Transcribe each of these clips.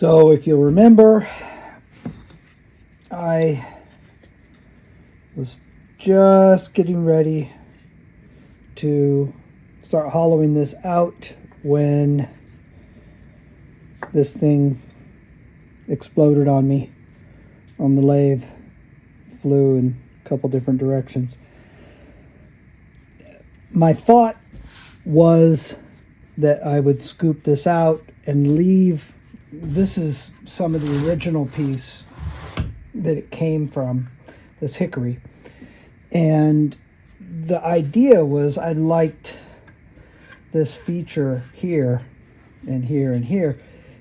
So if you'll remember, I was just getting ready to start hollowing this out when this thing exploded on me on the lathe. Flew in a couple different directions. My thought was that I would scoop this out and leave. This is some of the original piece that it came from, this hickory. And the idea was I liked this feature here and here and here,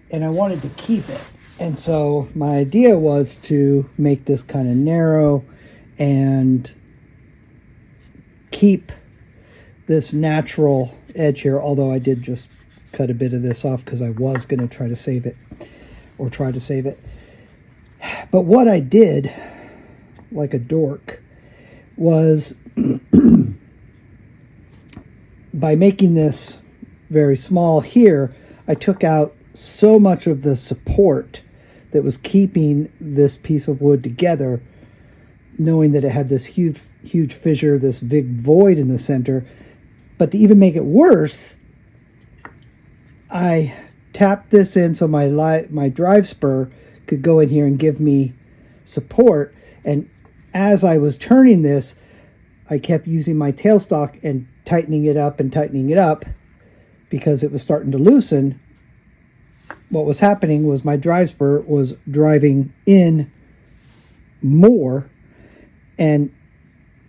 and I wanted to keep it. And so my idea was to make this kind of narrow and keep this natural edge here, although I did just cut a bit of this off because I was going to try to save it. But what I did, like a dork, was by making this very small here, I took out so much of the support that was keeping this piece of wood together, knowing that it had this huge fissure, this big void in the center. But to even make it worse, I tapped this in so my drive spur could go in here and give me support. And as I was turning this, I kept using my tailstock and tightening it up because it was starting to loosen. What was happening was my drive spur was driving in more, and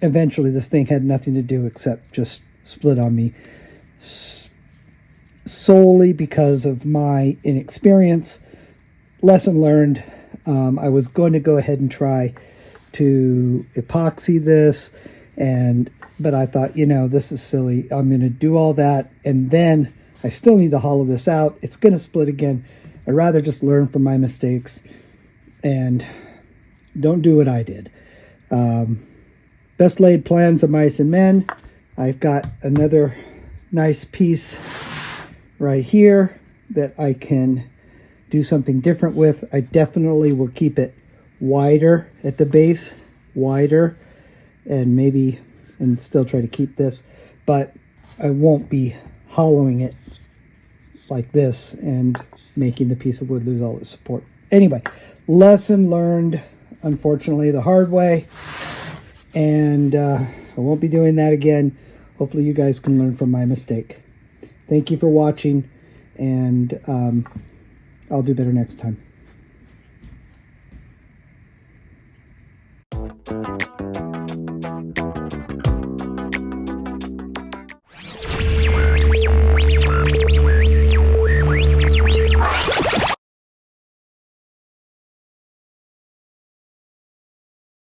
eventually this thing had nothing to do except just split on me, solely because of my inexperience. Lesson learned. I was going to go ahead and try to epoxy this, but I thought, this is silly. I'm going to do all that, and then I still need to hollow this out. It's going to split again. I'd rather just learn from my mistakes and don't do what I did. Best laid plans of mice and men. I've got another nice piece right here that I can do something different with. I definitely will keep it wider at the base, wider, and still try to keep this, but I won't be hollowing it like this and making the piece of wood lose all its support. Anyway, lesson learned, unfortunately, the hard way, and I won't be doing that again. Hopefully you guys can learn from my mistake. Thank you for watching, and I'll do better next time.